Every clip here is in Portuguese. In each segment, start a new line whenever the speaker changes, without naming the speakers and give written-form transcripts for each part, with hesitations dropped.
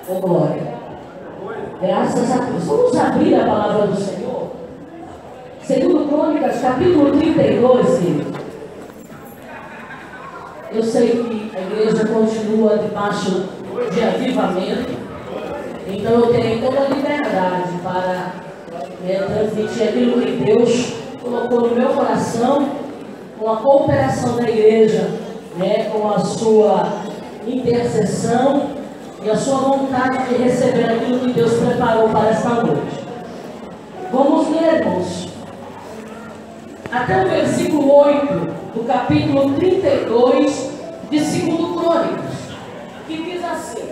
Oh, glória. Graças a Deus. Vamos abrir a palavra do Senhor. Segundo Crônicas, capítulo 32, querido. Eu sei que a igreja continua debaixo de avivamento, então eu tenho toda a liberdade para transmitir aquilo que Deus colocou no meu coração, com a cooperação da igreja, com a sua intercessão e a sua vontade de receber aquilo que Deus preparou para esta noite. Vamos ler, irmãos, até o versículo 8 do capítulo 32 de 2 Crônicas, que diz assim: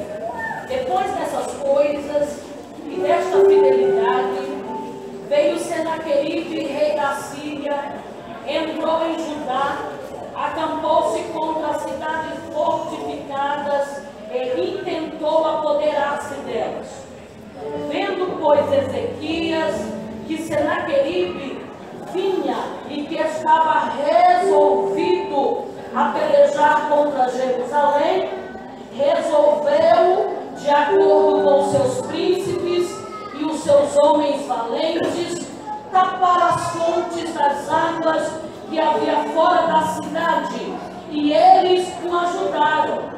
depois dessas coisas e desta fidelidade, veio Senaqueribe, rei da Síria, entrou em Judá, acampou-se contra as cidades fortificadas e intentou apoderar-se delas. Vendo, pois, Ezequias que Senaqueribe vinha e que estava resolvido a pelejar contra Jerusalém, resolveu, de acordo com seus príncipes e os seus homens valentes, tapar as fontes das águas que havia fora da cidade, e eles o ajudaram.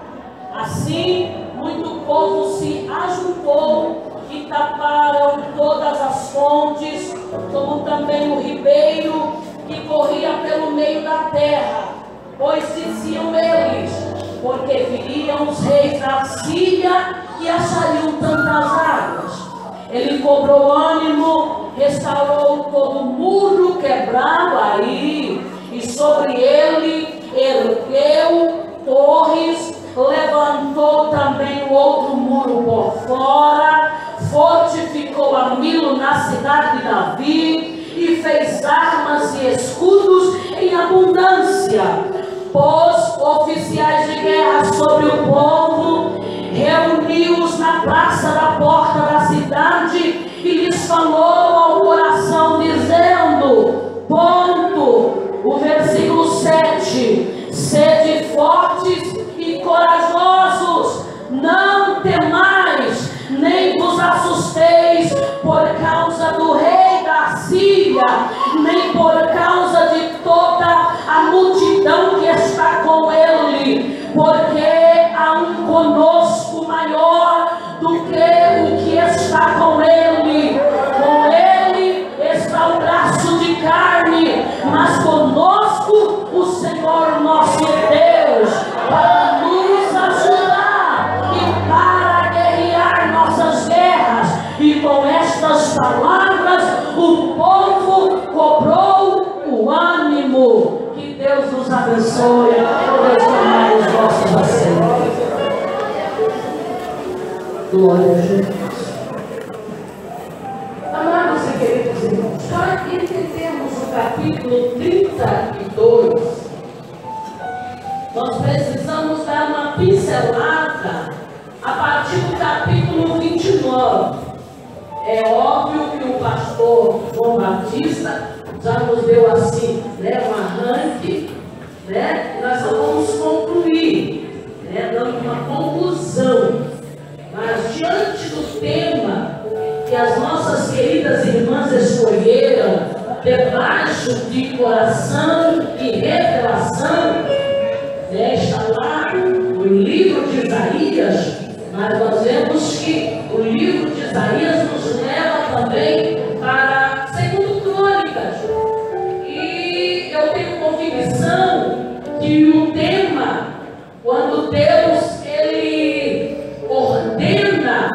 Assim, muito povo se ajuntou e taparam todas as fontes, como também o ribeiro que corria pelo meio da terra, pois diziam eles: porque viriam os reis da Síria e achariam tantas águas. Ele cobrou ânimo, restaurou todo o muro quebrado aí, e sobre ele ergueu torres, levantou também o outro muro por fora, fortificou a Milo na cidade de Davi, e fez armas e escudos em abundância. Pôs oficiais de guerra sobre o povo, reuniu-os na praça da porta da cidade e lhes falou ao coração, dizendo, o versículo 7, sede fortes e corajosos, não temais, nem vos assusteis por causa do rei da Síria, nem por causa de toda a multidão que está com ele, porque há um conosco maior do que o que está com ele. Com ele está o braço de carne, mas conosco o Senhor nosso Deus, para nos ajudar e para guerrear nossas guerras. E com estas palavras o povo cobrou o ânimo. Que Deus nos abençoe. Deus tomar os vossos assentos. Glória a Jesus. Amados e queridos irmãos, para entendermos o capítulo 32, nós precisamos dar uma pincelada a partir do capítulo 29. É óbvio que o pastor João Batista já nos deu assim, um arranque, e nós só vamos concluir, dando uma conclusão. Mas diante do tema que as nossas queridas irmãs escolheram, debaixo de coração e revelação, está lá no livro de Isaías, mas nós vemos que o livro de Isaías nos leva também para 2 Crônicas. E eu tenho convicção que o tema, quando Deus ele ordena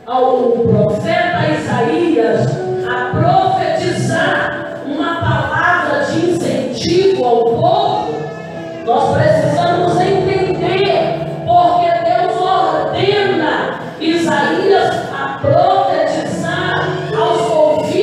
ao profeta Isaías a profetizar uma palavra de incentivo ao povo, nós precisamos entender porque Deus ordena Isaías a profetizar aos ouvidos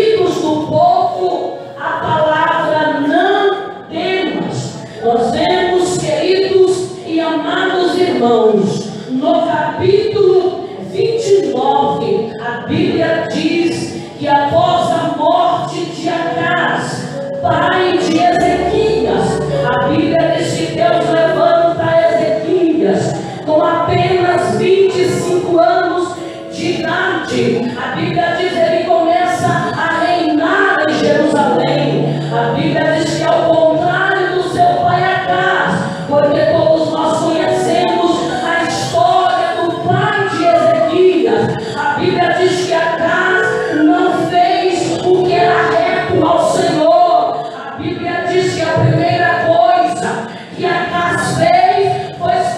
gigante. A Bíblia diz que ele começa a reinar em Jerusalém. A Bíblia diz que ao contrário do seu pai Acaz, porque todos nós conhecemos a história do pai de Ezequias. A Bíblia diz que Acaz não fez o que era reto ao Senhor. A Bíblia diz que a primeira coisa que Acaz fez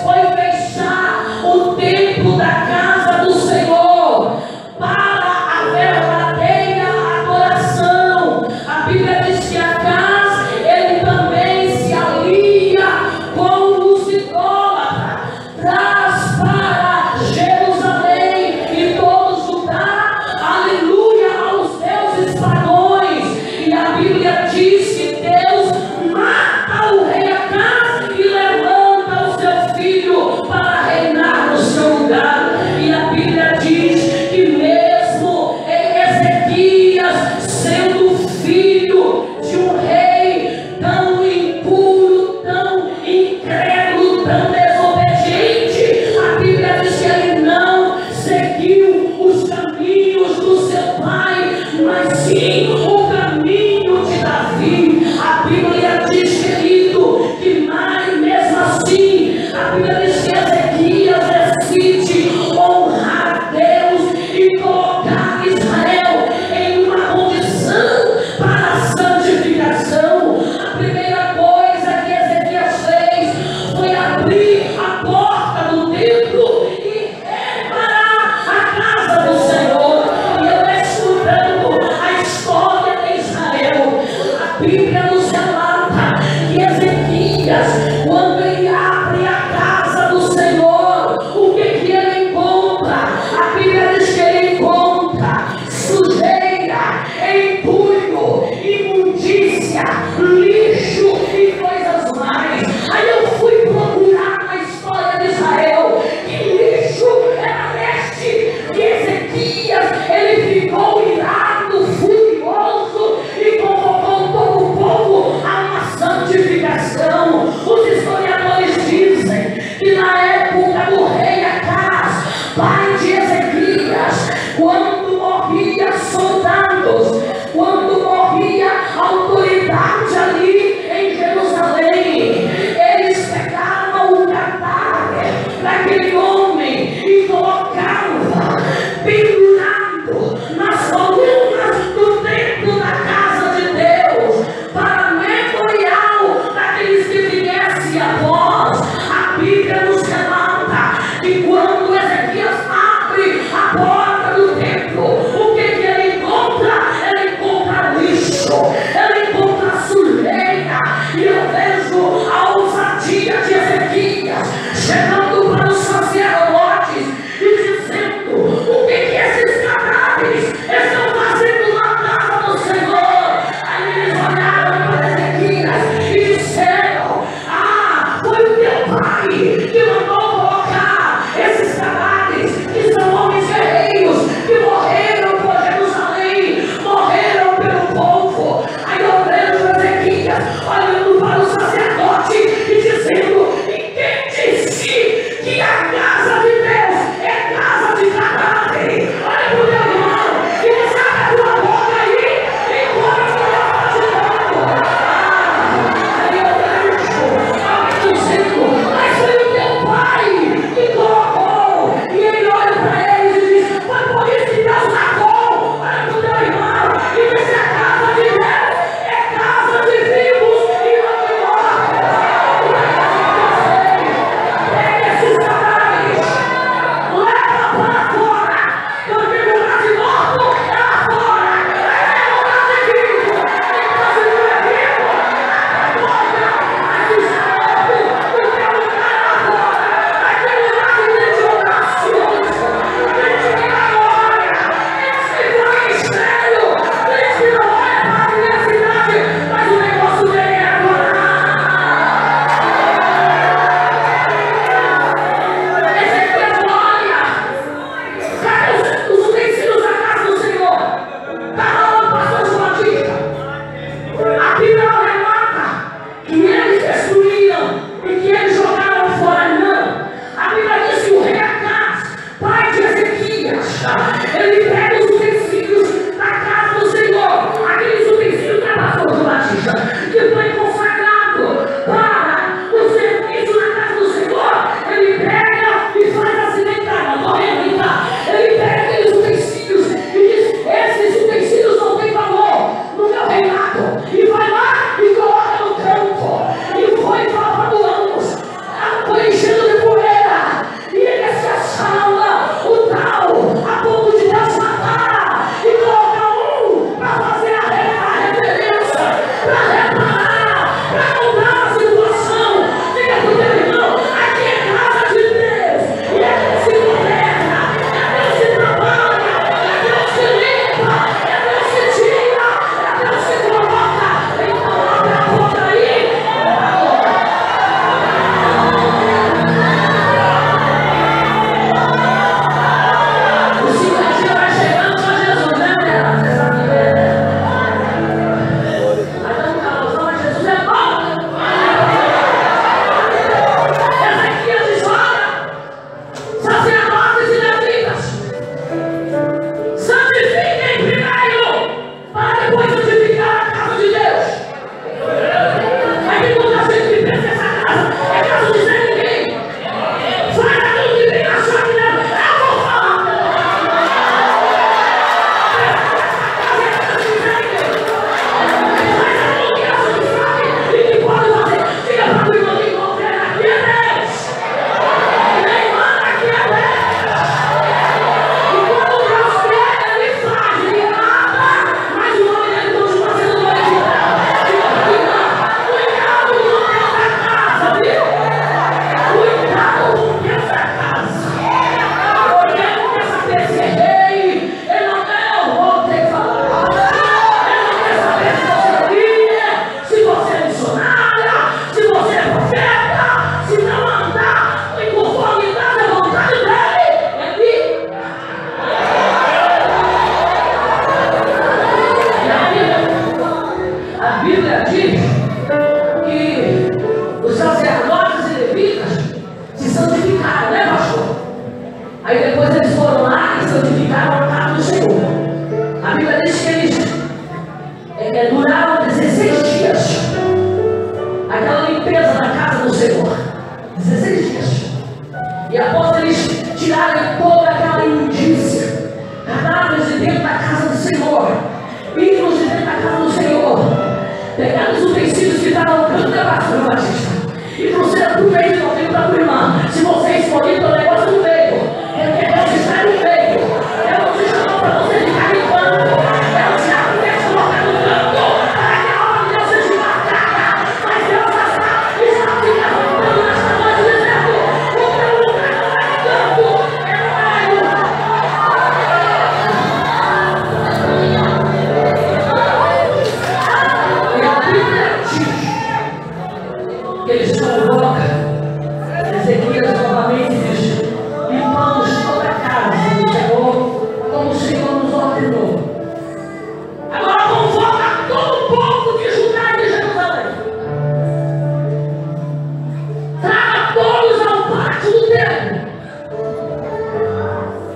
foi fechar o templo da casa do Senhor para a verdadeira adoração. A Bíblia diz que Acaz, ele também se alia com os idólatras, traz para Jerusalém e todo Judá, aleluia, aos deuses pagãos. E a Bíblia diz que Deus mata o rei Acaz e levanta o seu filho para reinar no seu lugar. E a Bíblia diz que mesmo Ezequias, sendo filho de um rei tão impuro, tão incrédulo, tão desobediente, a Bíblia diz que ele não seguiu os caminhos do seu pai, mas sim o caminho de Davi. A Bíblia diz, querido, que mais mesmo assim, a Bíblia diz que Ezequias decide honrar Deus e colocar Israel em uma condição para a santificação. A primeira coisa que Ezequias fez foi abrir a porta do templo e reparar a casa do Senhor. E eu estudando a história de Israel, a Bíblia nos relata que Ezequias, quando ele abre a casa do Senhor, o que ele encontra? A Bíblia diz que ele encontra sujeira, entulho, imundícia, lixo e coisas mais. Aí eu fui procurar na história de Israel que lixo era este, que Ezequias, ele ficou irado, furioso e convocou todo o povo a uma santificação. Os historiadores dizem que na época do rei Acaz, pai de Ezequias, quando morria soldados, quando morria autoridade ali em Jerusalém, eles pegavam o cadáver daquele homem e colocavam pendurado nas colunas do templo da casa de Deus, para memorial daqueles que viessem após. A Bíblia nos relata que quando Ezequias abre a porta do templo, Ele pega os utensílios da casa do Senhor, aqueles utensílios da pastor João Batista, que foi consagrado para o serviço na casa do Senhor. Ele pega e faz assim, vem cá, não correndo, vem cá. Ele pega aqueles utensílios e diz: esses utensílios não têm valor no meu reinado. E vai lá e coloca no campo. E foi falando anos, foi enchendo de poeira. E ele se assala o tal, a ponto de Deus matar. E coloca um para fazer a reverência, para reparar, para mudar a situação. Diga para o teu irmão: aqui é casa de Deus. E é Deus que governa, é Deus que trabalha, é Deus que limpa, é Deus que tira, é Deus que coloca. Então abre a porta aí. O 50 vai chegando só Jesus, né, Bela? Você sabe que é, né? Aí dá um calorzão, mas Jesus é bom. Ezequias diz: olha, sacerdotes e levitas, santifiquem primeiro, para depois santificar a casa de Deus. Aí tem muita gente que pensa que essa casa é casa de Zé Ninguém. Faz aquilo que tem na sua vida. Eu vou falar. A Bíblia diz que os sacerdotes e levitas se santificaram, né, pastor? Aí depois eles foram lá e santificaram a casa do Senhor. A Bíblia diz que eles duraram 16 dias. Aquela limpeza da casa do Senhor. 16 dias. E após eles tirarem toda aquela imundícia, cadáveres de dentro da casa do Senhor, ídolos de dentro da casa do Senhor, pegaram os utensílios que estavam no canto da pastora Batista e trouxeram para o meio de novo para a tua irmã. Se você é escolhido, o negócio no meio, porque Deus está no meio. Eu não te chamo para você ficar limpando, eu te chamo para te colocar no canto, para que a obra de Deus seja marcada. Mas Deus está te levantando nesta noite, dizendo: o teu lugar não é no canto, é no meio. E a Bíblia diz que eles convocam Ezequias novamente e diz: limpamos toda a casa do Senhor, como o Senhor nos ordenou. Agora convoca todo o povo de Judá e de Jerusalém. Traga todos ao pátio do templo,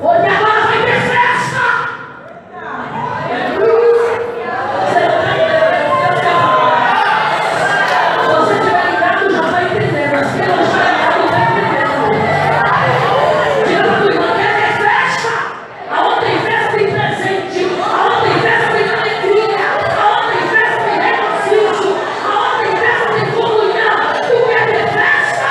porque agora vai ter festa. Você não está entendendo? Se você estiver ligado, já vai entender. Mas quem não está ligado, não está entendendo. Diga para a tua irmã: quer ter festa? Aonde tem festa tem presente. Aonde tem festa tem alegria. Aonde tem festa tem regocijo. Aonde tem festa tem comunhão. Tu quer ter festa?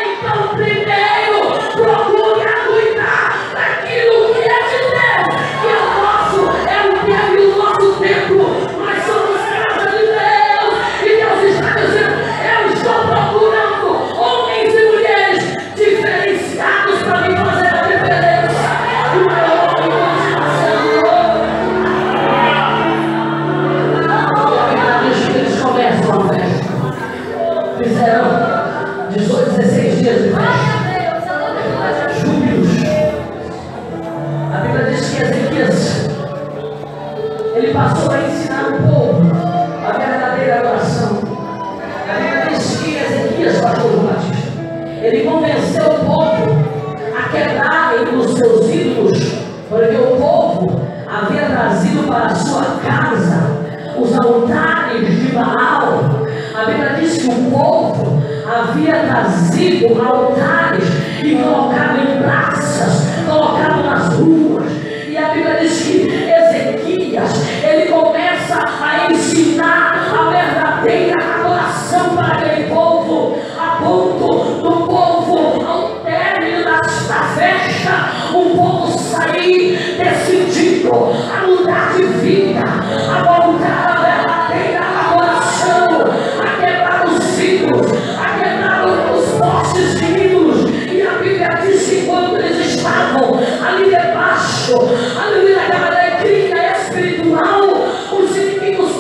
Então primeiro procure cuidar daquilo que é de Deus, que é o nosso, é o teu e o nosso templo. Nós somos casa de Deus. E Deus está dizendo: eu estou procurando homens e mulheres diferenciados para me fazer a diferença. E o meu homem continua sendo louco. E a Bíblia diz que eles começam a festa. Fizeram 16 dias de festa. Júbilos. A Bíblia diz que Ezequias, ele passou a ensinar o povo a verdadeira oração. A Bíblia diz que Ezequias, pastor João Batista, ele convenceu o povo a quebrarem os seus ídolos, porque o que o povo havia trazido altares e colocado em praças, colocado nas ruas. E a Bíblia diz que Ezequias, ele começa a ensinar a verdadeira adoração para aquele povo, a ponto do povo, ao término da festa, o povo sair decidido a mudar de vida, a voltar à verdadeira adoração, a quebrar os ídolos, a quebrar os postes de ídolos. E a Bíblia diz que quando eles estavam ali debaixo, ali naquela alegria espiritual, os inimigos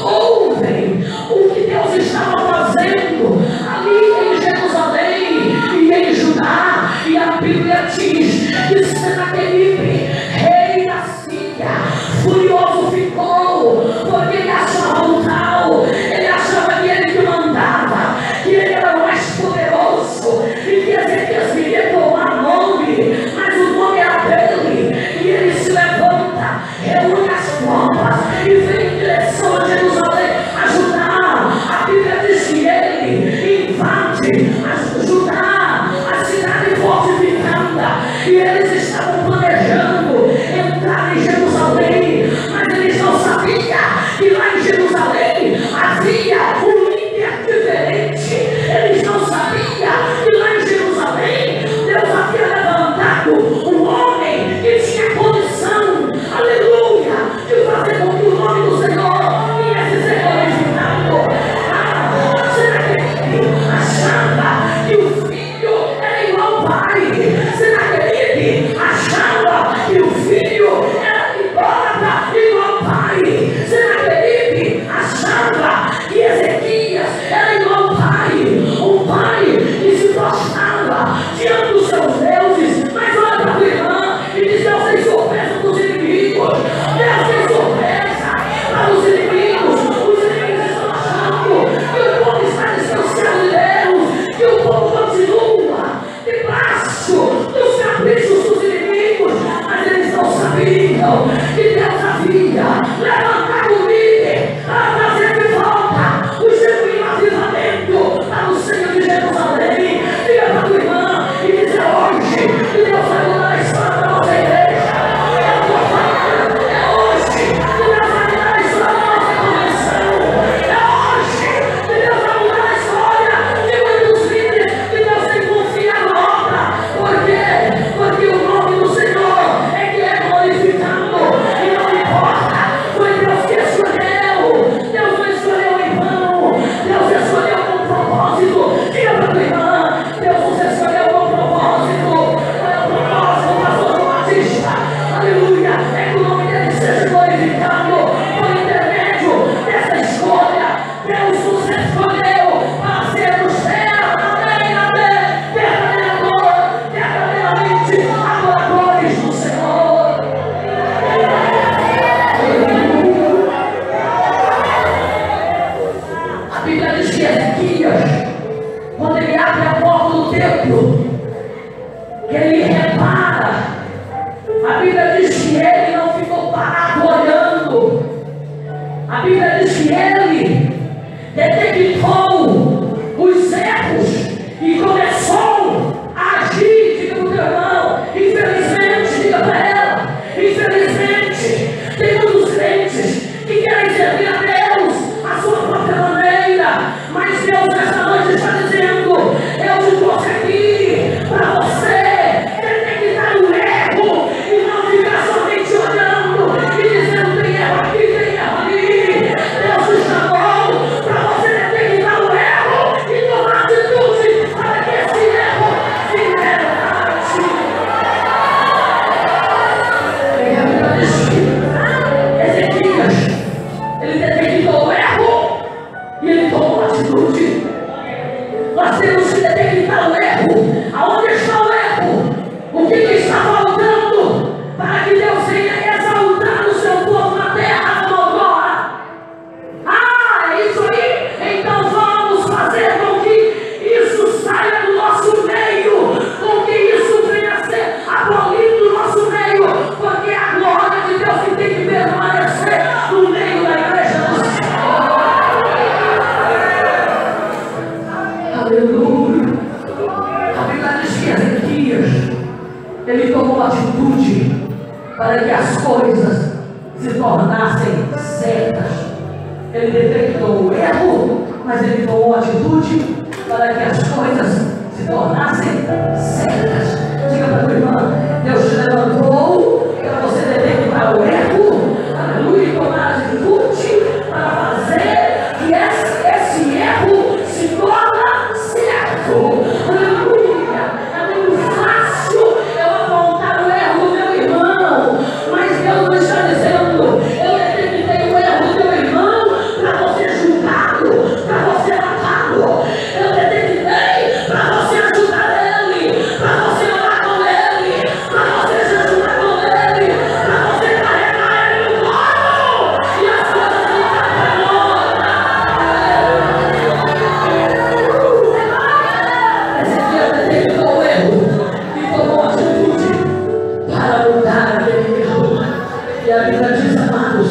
ouvem o que Deus estava fazendo ali em Jerusalém e em Judá. E a Bíblia diz que Senaqueribe, rei da Síria, furioso ficou, porque ele achava tal, ele achava que ele que mandava, que ele era o mais poderoso, e que Ezequias queria tomar nome, mas o nome era dele. E ele se levanta, reúne as tropas e vem em direção a Jerusalém, a Judá. A Bíblia diz que ele invade a Judá, a cidade fortificada, e eles estavam planejando entrar em Jerusalém, mas eles não sabiam que lá em Jerusalém havia um líder diferente. Eles não sabiam que lá em Jerusalém Deus havia levantado um homem que tinha condição, aleluia, de fazer com que o nome do Senhor viesse ser glorificado. Senaqueribe achava que o filho era igual ao pai. Senaqueribe achava que
tomou atitude para que as coisas se tornassem certas. Ele detectou o erro, mas ele tomou atitude para que as coisas se tornassem certas. Diga para a tua irmã: Deus te levantou para você detectar o erro, aleluia, e tomar atitude para fazer que esse erro se torne certo. Aleluia. É muito fácil eu apontar o erro do meu irmão, mas Deus não está dizendo: eu detectei o erro do meu irmão para você julgá-lo, para você matá-lo. Eu detectei para você ajudar ele, para você orar com ele, para você jejuar com ele, para você carregar ele no colo e as coisas ficarem para nós. Esse dia detectou o erro e tomou atitude para mudar aquele erro. E a Bíblia diz, amados,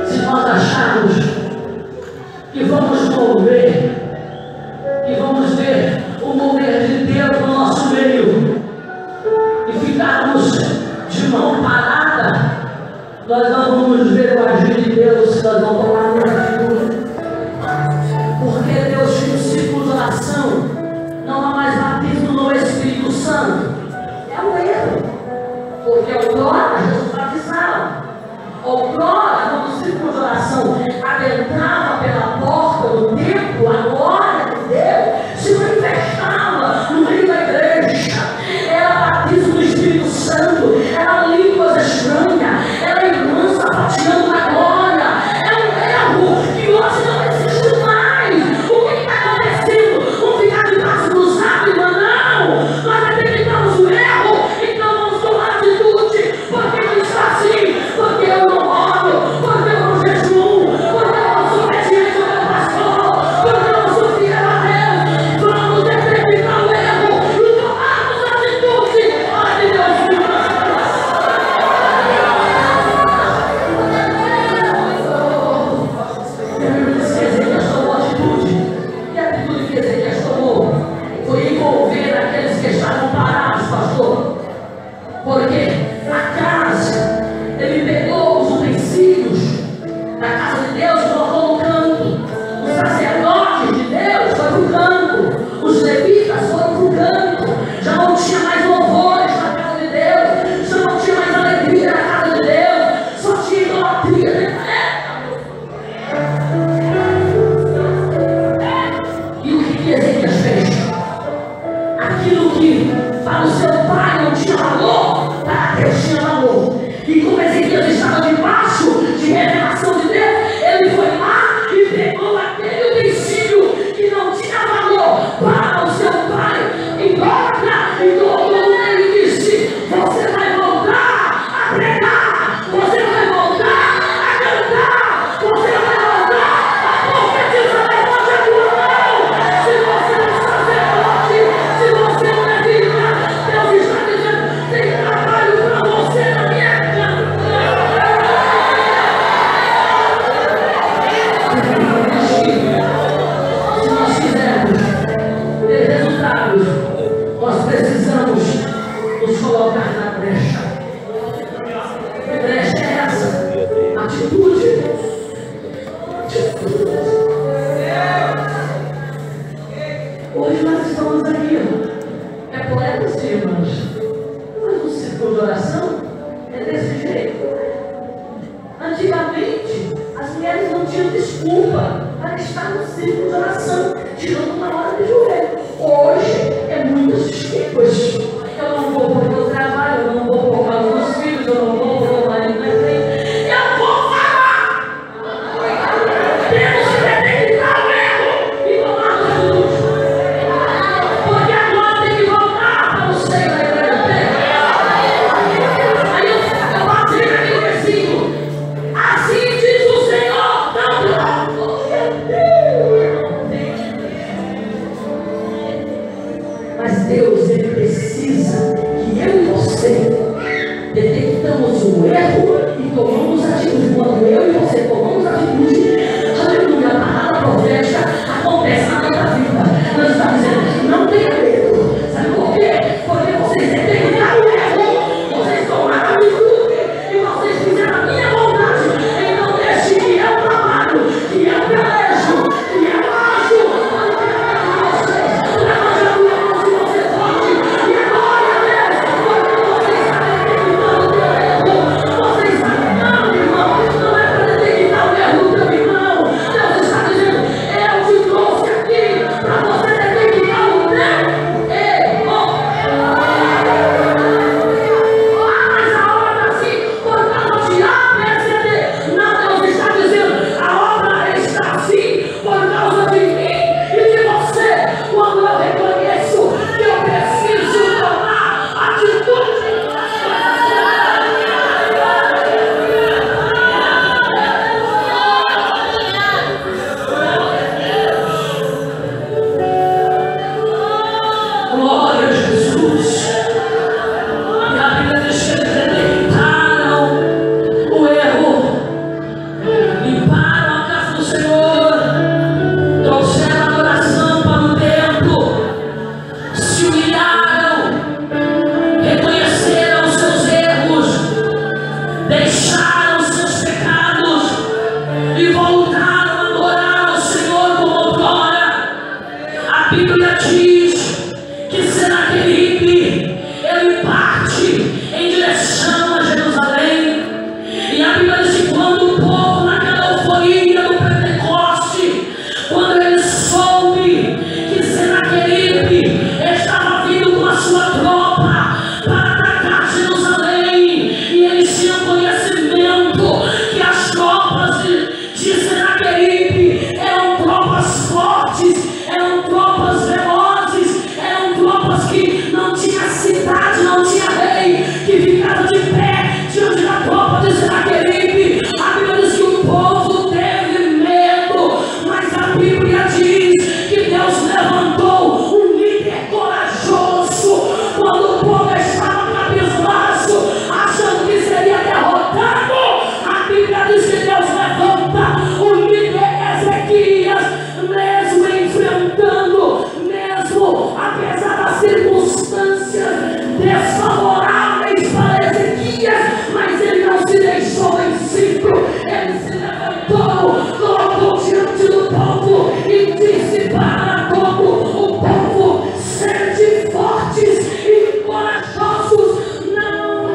se nós acharmos que vamos mover, que vamos ver o mover de Deus no nosso meio e ficarmos de mão parada, nós não vamos ver o agir de Deus se nós não tomarmos atitude. Porque Deus tinha um ciclo de oração, não há mais batismo no Espírito Santo. É um erro, porque outrora Jesus batizava. Outrora, quando o ciclo de oração adentrava pela porta do templo, a glória de Deus se manifestava no meio da igreja. Era batismo do Espírito Santo, era línguas estranhas, era irmãs sapateando na glória. É um erro que hoje não existe mais. O que está acontecendo? Vamos ficar de braço cruzado, irmã? Não! Nós detectamos o erro, então vamos tomar atitude, porque não está assim, porque eu não oro, porque eu não jejum, porque eu não sou obediente ao meu pastor, porque eu não sou fiel a Deus. Vamos detectar o erro e tomarmos atitude. Ai, Deus me Ezequias tomou atitude. E a atitude que Ezequias tomou foi envolver aqueles que estavam parados, pastor. Porque a casa, ele pegou os utensílios da casa de Deus e colocou no canto. Os sacerdotes de Deus foram para o canto. Os levitas foram para o canto. Já não tinha mais louvores na casa de Deus. Já não tinha mais alegria na casa de Deus. Só tinha idolatria. E o que Ezequias fez? Aquilo que para o seu pai não tinha valor, para Deus tinha valor. E como Ezequias estava debaixo de revelação de Deus, ele foi lá e pegou aquele utensílio que não tinha valor para o seu pai, idólatra, e colocou nele e disse: você vai voltar a pregar, você vai voltar a cantar, você vai voltar a profetizar. Levante a tua mão. Se você não é sacerdote, se você não é vida, Deus está dizendo: tem trabalho para você na minha casa. Se nós quisermos ter resultados, nós precisamos nos colocar na brecha. Que brecha é essa? Atitude. Hoje nós estamos aqui, é poetas, irmãos, mas o ciclo de oração é desse jeito. Antigamente, as mulheres não tinham desculpa para estar no ciclo de oração, tirando uma hora de joelho. Hoje é muitas desculpas. Eu não vou porque eu trabalho, eu não vou por causa dos filhos, eu não vou porque o marido não é crente. Eu vou falar! Temos que detectar o erro e tomar atitude. Porque agora tem que voltar para o seio da igreja. Aí eu bati naquele versículo. Assim diz o Senhor, não. Mas Deus, ele precisa que eu e você detectamos o erro e tomamos atitude. Quando eu e você tomamos atitude, aleluia, a palavra profética acontece na nossa vida. Nós estamos dizendo: não tenha medo. Sabe por quê? Porque você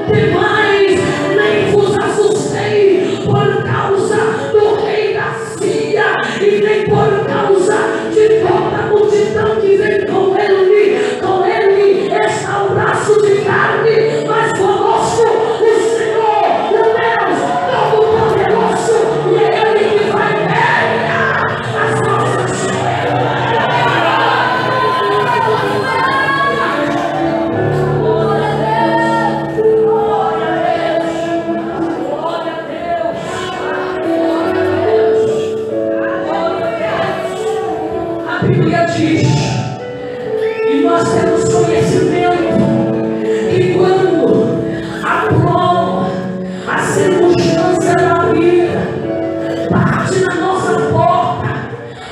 Demais, nem vos assustei por causa do rei da Síria, e nem por causa de toda a multidão que vem com ele está o braço de carne, mas conosco o Senhor, o Deus Todo-Poderoso, e é Ele que vai ganhar as nossas vidas. A Bíblia diz, e nós temos conhecimento, que quando a prova, a circunstância da vida bate na nossa porta,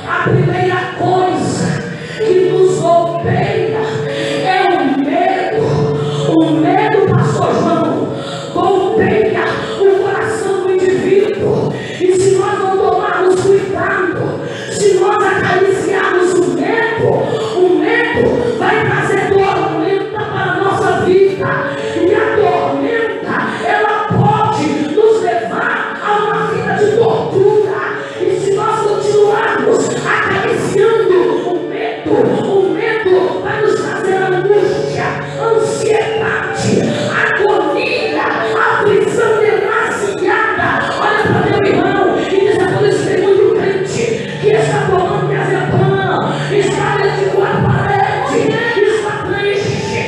a primeira coisa que nos golpeia é o medo. O medo, pastor João, golpeia o coração do indivíduo. E se nós não tomarmos cuidado, se nós acariciarmos o medo vai trazer tormenta para a nossa vida. E a tormenta, ela pode nos levar a uma vida de tortura. E se nós continuarmos acariciando o medo vai nos trazer angústia, ansiedade, agonia, aflição demasiada. Olha para teu irmão e diz: é por isso que tem muito crente que está tomando diazepam, está dentro de quatro paredes, está triste,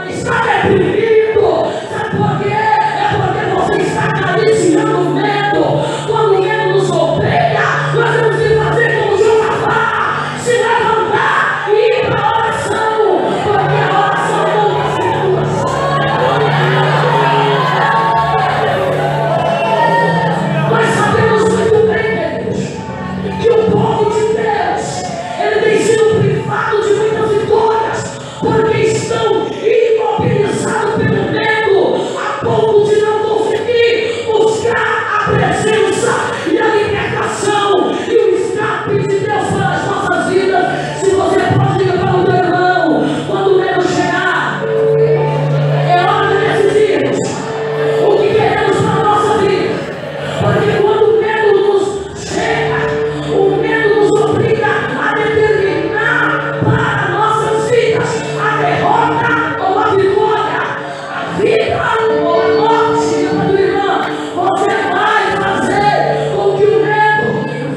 está deprimido. Sabe por quê? É porque você está acariciando o medo. Quando o medo nos golpeia, nós temos que fazer como Josafá, se levantar e ir para a oração, porque a oração não vai ser Nós sabemos muito bem, queridos, que o povo de Deus, ele tem sido privado de muitas vitórias, porque estão imobilizados pelo medo, a ponto de não conseguir buscar a presença e a libertação e o escape de Deus para as nossas vidas. Se você pode ligar para o teu irmão, quando o medo chegar, é hora de decidirmos o que queremos para a nossa vida. Porque quando o medo nos chega, o medo nos obriga a determinar para nossas vidas a derrota ou a vitória, a vida ou a morte. Meu irmão, você vai fazer com que o medo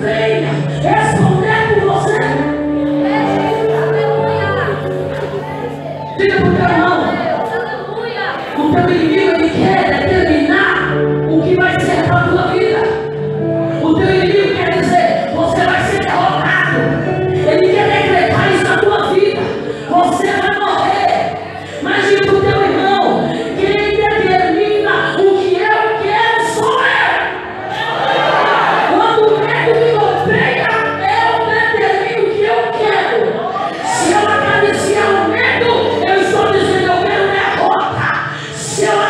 venha responder por você. Diga para o teu irmão: o teu inimigo, ele quer determinar o que vai ser para a tua vida. O teu inimigo quer dizer: você vai ser derrotado. Ele quer decretar isso na tua vida: você vai morrer. Mas diga para o teu irmão: quem determina o que eu quero sou eu. Quando o medo me golpeia, eu determino o que eu quero. Se eu acariciar o medo, eu estou dizendo: eu quero derrota. Se eu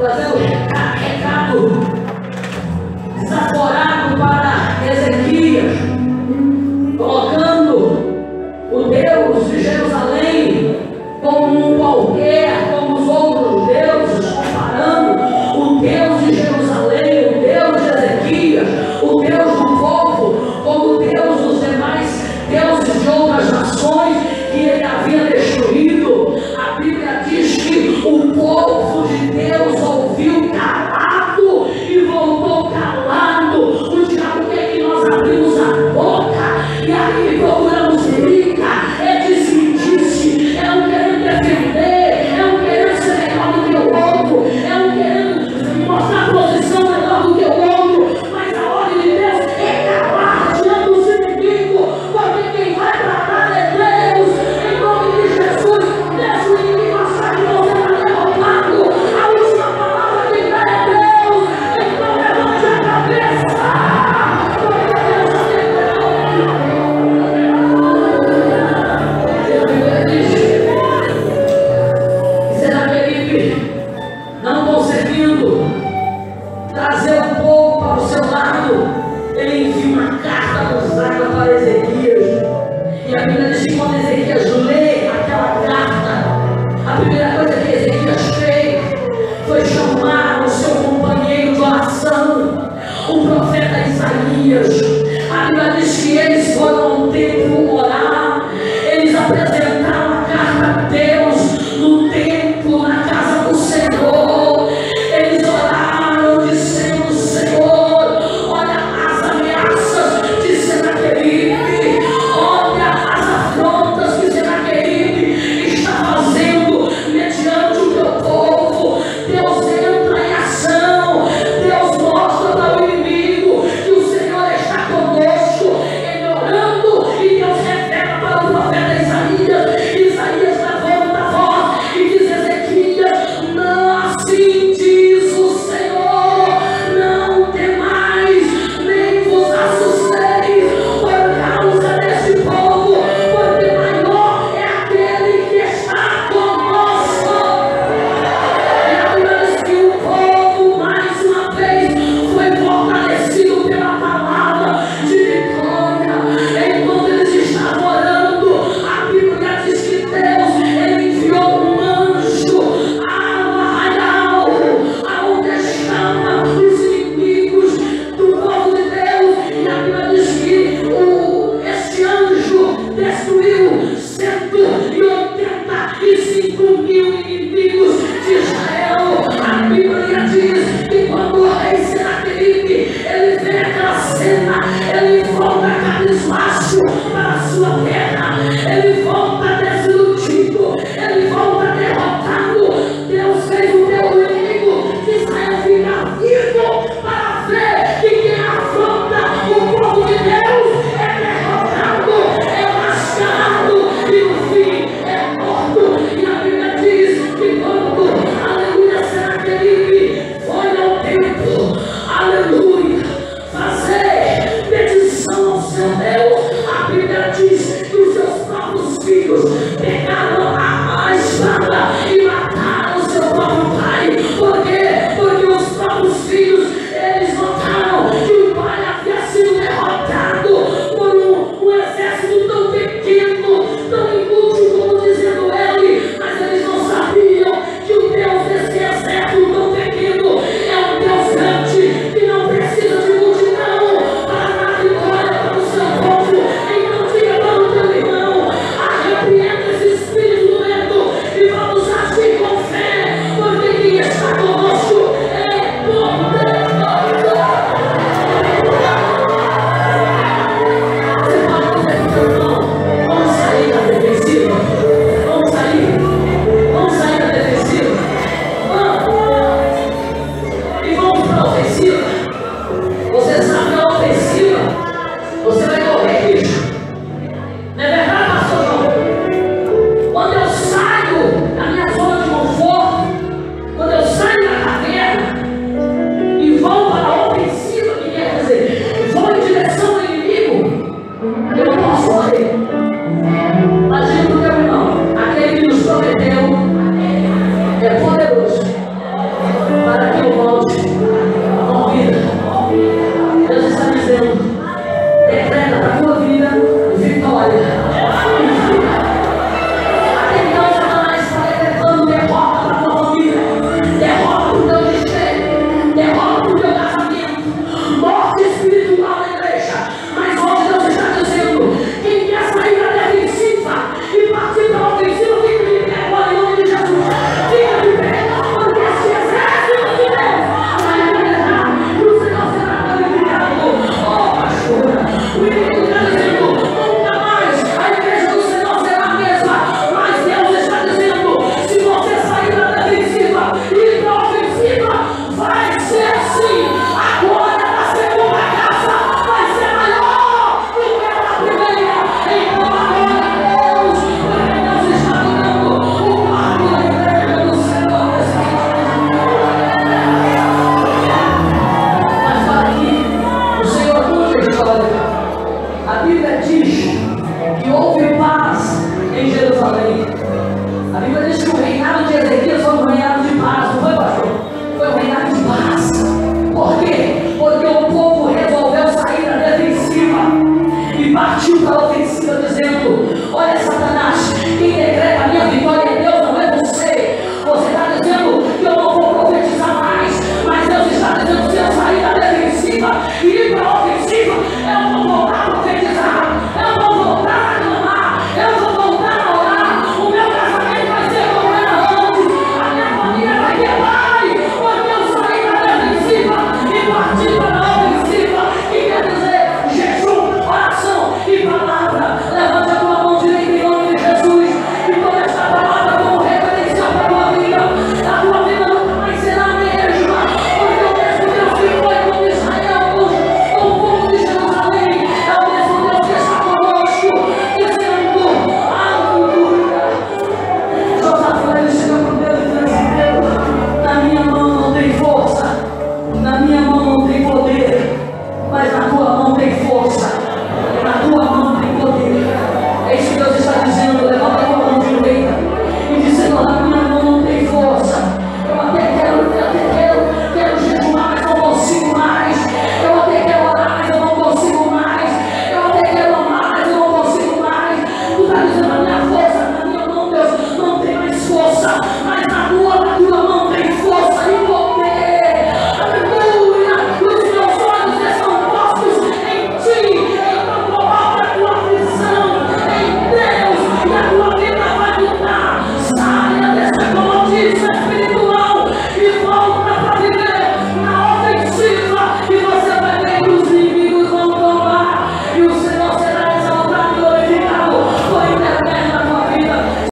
trazendo recado desaforado para Ezequias, colocando o Deus de Jerusalém como um qualquer, como os outros deuses, comparando o Deus de Jerusalém, o Deus de Ezequias, o Deus do povo, como o Deus dos demais deuses de outras nações que ele havia destruído. A Bíblia diz que o povo de Deus ouviu calado e voltou calado. O diabo quer que nós abrimos a boca e aí procuramos briga, é disse-me-disse, é um querendo defender, é um querendo ser melhor do que o outro, é um querendo mostrar posição melhor do que o outro, mas a ordem de Deus é calar diante dos inimigos, porque quem vai tratar é Deus. Em nome de Jesus, deixa o inimigo achar que você está derrotado. A última palavra que dá é Deus. Então levante a cabeça, porque Deus já e Senaqueribe, não conseguindo trazer o povo para o seu lado, ele envia uma carta cruzada para Ezequias. E a Bíblia diz que quando Ezequias lê aquela carta, a primeira coisa que Ezequias fez foi chamar o seu companheiro de oração, o profeta Isaías. A Bíblia diz que eles foram ao templo